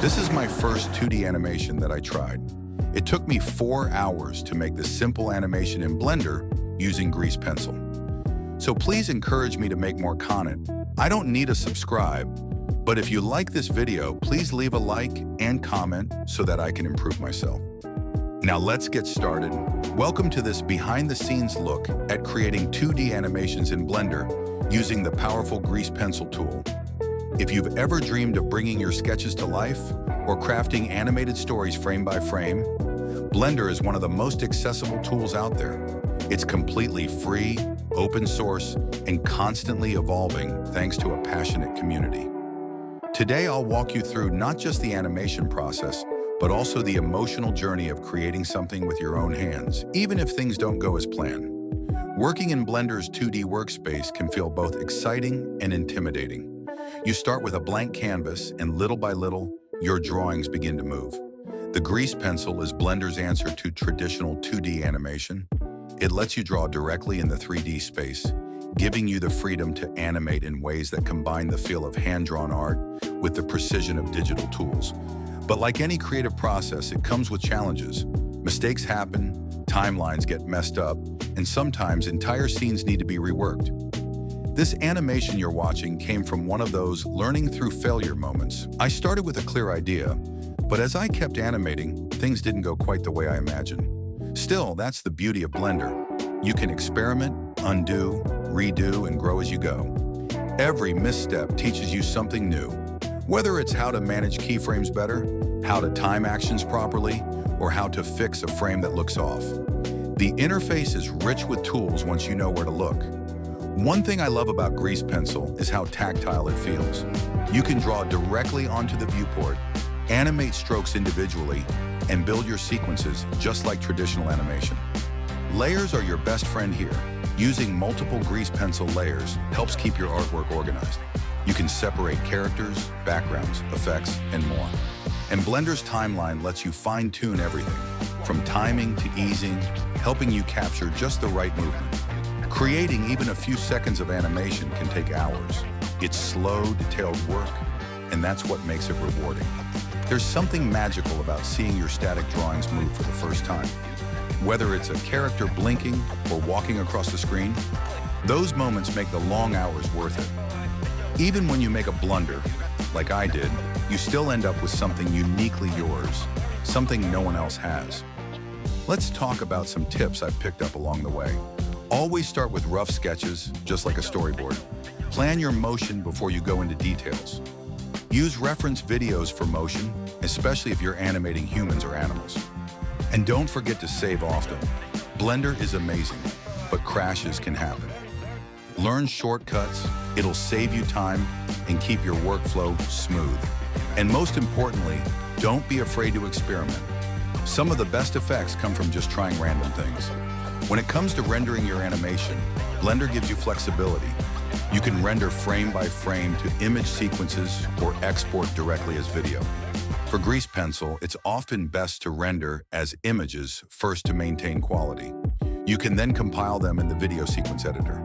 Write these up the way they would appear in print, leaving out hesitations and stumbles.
This is my first 2D animation that I tried. It took me 4 hours to make this simple animation in Blender using grease pencil. So please encourage me to make more content. I don't need a subscribe, but if you like this video, please leave a like and comment so that I can improve myself. Now let's get started. Welcome to this behind-the-scenes look at creating 2D animations in Blender using the powerful grease pencil tool. If you've ever dreamed of bringing your sketches to life or crafting animated stories frame by frame, Blender is one of the most accessible tools out there. It's completely free, open source, and constantly evolving thanks to a passionate community. Today, I'll walk you through not just the animation process, but also the emotional journey of creating something with your own hands, even if things don't go as planned. Working in Blender's 2D workspace can feel both exciting and intimidating. You start with a blank canvas, and little by little, your drawings begin to move. The grease pencil is Blender's answer to traditional 2D animation. It lets you draw directly in the 3D space, giving you the freedom to animate in ways that combine the feel of hand-drawn art with the precision of digital tools. But like any creative process, it comes with challenges. Mistakes happen, timelines get messed up, and sometimes entire scenes need to be reworked. This animation you're watching came from one of those learning through failure moments. I started with a clear idea, but as I kept animating, things didn't go quite the way I imagined. Still, that's the beauty of Blender. You can experiment, undo, redo, and grow as you go. Every misstep teaches you something new, whether it's how to manage keyframes better, how to time actions properly, or how to fix a frame that looks off. The interface is rich with tools once you know where to look. One thing I love about grease pencil is how tactile it feels. You can draw directly onto the viewport, animate strokes individually, and build your sequences just like traditional animation. Layers are your best friend here. Using multiple grease pencil layers helps keep your artwork organized. You can separate characters, backgrounds, effects, and more. And Blender's timeline lets you fine-tune everything, from timing to easing, helping you capture just the right movement. Creating even a few seconds of animation can take hours. It's slow, detailed work, and that's what makes it rewarding. There's something magical about seeing your static drawings move for the first time. Whether it's a character blinking or walking across the screen, those moments make the long hours worth it. Even when you make a blunder, like I did, you still end up with something uniquely yours, something no one else has. Let's talk about some tips I've picked up along the way. Always start with rough sketches, just like a storyboard. Plan your motion before you go into details. Use reference videos for motion, especially if you're animating humans or animals. And don't forget to save often. Blender is amazing, but crashes can happen. Learn shortcuts, it'll save you time and keep your workflow smooth. And most importantly, don't be afraid to experiment. Some of the best effects come from just trying random things. When it comes to rendering your animation, Blender gives you flexibility. You can render frame by frame to image sequences or export directly as video. For grease pencil, it's often best to render as images first to maintain quality. You can then compile them in the video sequence editor.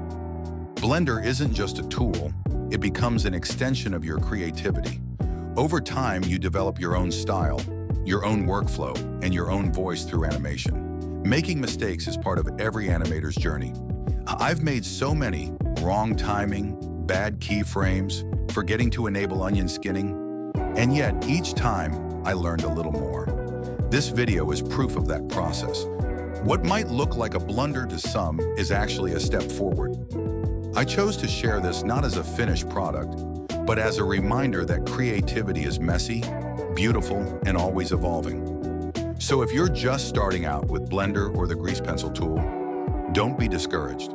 Blender isn't just a tool, it becomes an extension of your creativity. Over time, you develop your own style, your own workflow, and your own voice through animation. Making mistakes is part of every animator's journey. I've made so many wrong timing, bad keyframes, forgetting to enable onion skinning, and yet each time I learned a little more. This video is proof of that process. What might look like a blunder to some is actually a step forward. I chose to share this not as a finished product, but as a reminder that creativity is messy, beautiful, and always evolving. So if you're just starting out with Blender or the grease pencil tool, don't be discouraged.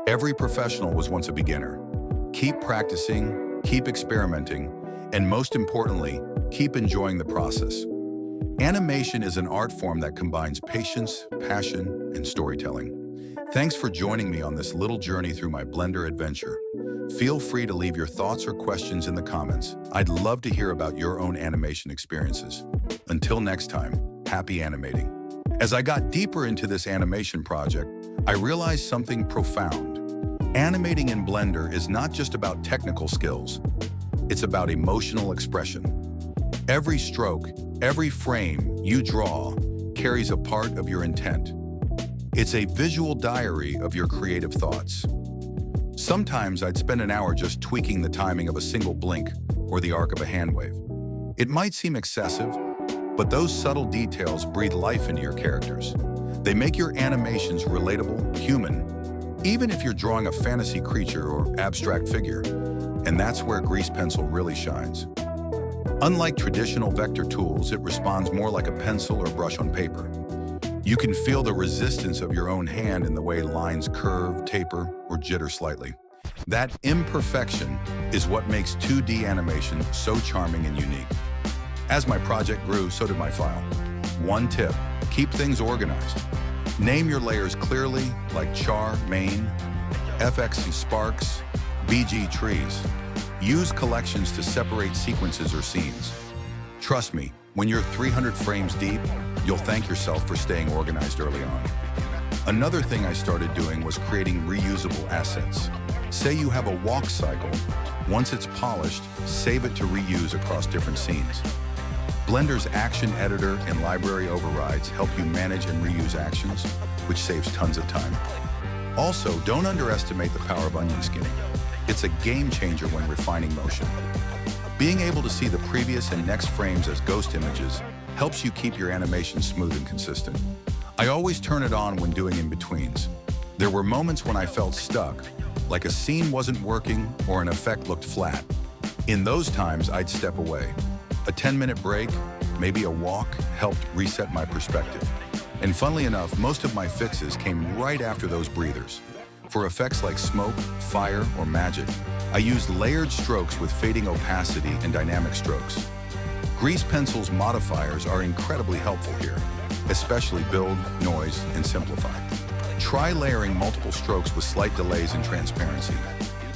Every professional was once a beginner. Keep practicing, keep experimenting, and most importantly, keep enjoying the process. Animation is an art form that combines patience, passion, and storytelling. Thanks for joining me on this little journey through my Blender adventure. Feel free to leave your thoughts or questions in the comments. I'd love to hear about your own animation experiences. Until next time, happy animating. As I got deeper into this animation project, I realized something profound. Animating in Blender is not just about technical skills. It's about emotional expression. Every stroke, every frame you draw carries a part of your intent. It's a visual diary of your creative thoughts. Sometimes I'd spend an hour just tweaking the timing of a single blink or the arc of a hand wave. It might seem excessive, but those subtle details breathe life into your characters. They make your animations relatable, human, even if you're drawing a fantasy creature or abstract figure. And that's where grease pencil really shines. Unlike traditional vector tools, it responds more like a pencil or brush on paper. You can feel the resistance of your own hand in the way lines curve, taper, or jitter slightly. That imperfection is what makes 2D animation so charming and unique. As my project grew, so did my file. One tip, keep things organized. Name your layers clearly, like char, main, FX sparks, BG trees. Use collections to separate sequences or scenes. Trust me, when you're 300 frames deep, you'll thank yourself for staying organized early on. Another thing I started doing was creating reusable assets. Say you have a walk cycle. Once it's polished, save it to reuse across different scenes. Blender's action editor and library overrides help you manage and reuse actions, which saves tons of time. Also, don't underestimate the power of onion skinning. It's a game changer when refining motion. Being able to see the previous and next frames as ghost images helps you keep your animation smooth and consistent. I always turn it on when doing in-betweens. There were moments when I felt stuck, like a scene wasn't working or an effect looked flat. In those times, I'd step away. A 10-minute break, maybe a walk, helped reset my perspective. And funnily enough, most of my fixes came right after those breathers. For effects like smoke, fire, or magic, I used layered strokes with fading opacity and dynamic strokes. Grease pencil's modifiers are incredibly helpful here, especially build, noise, and simplify. Try layering multiple strokes with slight delays and transparency.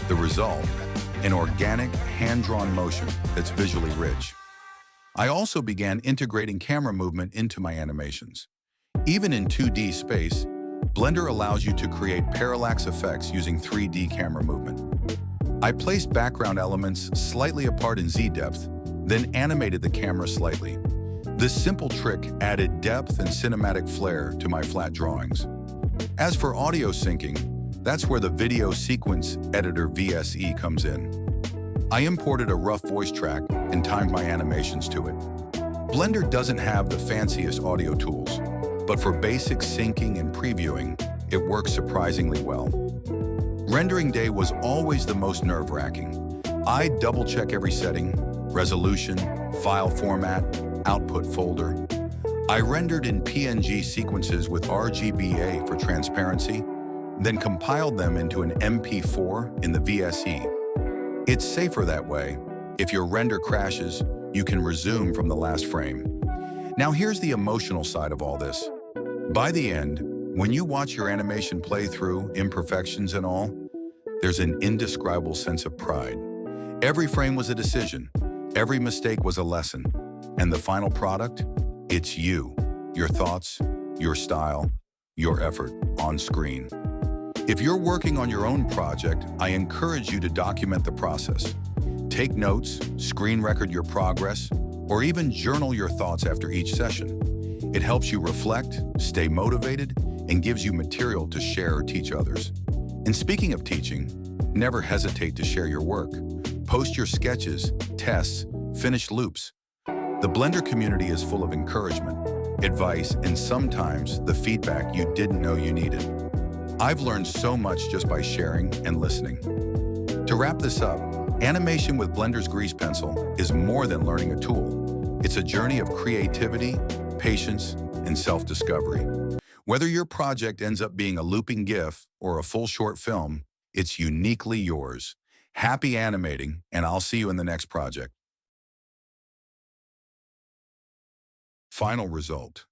The result, an organic, hand-drawn motion that's visually rich. I also began integrating camera movement into my animations. Even in 2D space, Blender allows you to create parallax effects using 3D camera movement. I placed background elements slightly apart in Z-depth, then animated the camera slightly. This simple trick added depth and cinematic flair to my flat drawings. As for audio syncing, that's where the video sequence editor VSE comes in. I imported a rough voice track and timed my animations to it. Blender doesn't have the fanciest audio tools, but for basic syncing and previewing, it works surprisingly well. Rendering day was always the most nerve-wracking. I'd double-check every setting, resolution, file format, output folder. I rendered in PNG sequences with RGBA for transparency, then compiled them into an MP4 in the VSE. It's safer that way. If your render crashes, you can resume from the last frame. Now here's the emotional side of all this. By the end, when you watch your animation play through, imperfections and all, there's an indescribable sense of pride. Every frame was a decision, every mistake was a lesson, and the final product? It's you, your thoughts, your style, your effort on screen. If you're working on your own project, I encourage you to document the process. Take notes, screen record your progress, or even journal your thoughts after each session. It helps you reflect, stay motivated, and gives you material to share or teach others. And speaking of teaching, never hesitate to share your work. Post your sketches, tests, finished loops. The Blender community is full of encouragement, advice, and sometimes the feedback you didn't know you needed. I've learned so much just by sharing and listening. To wrap this up, animation with Blender's grease pencil is more than learning a tool. It's a journey of creativity, patience, and self-discovery. Whether your project ends up being a looping GIF or a full short film, it's uniquely yours. Happy animating, and I'll see you in the next project. Final result.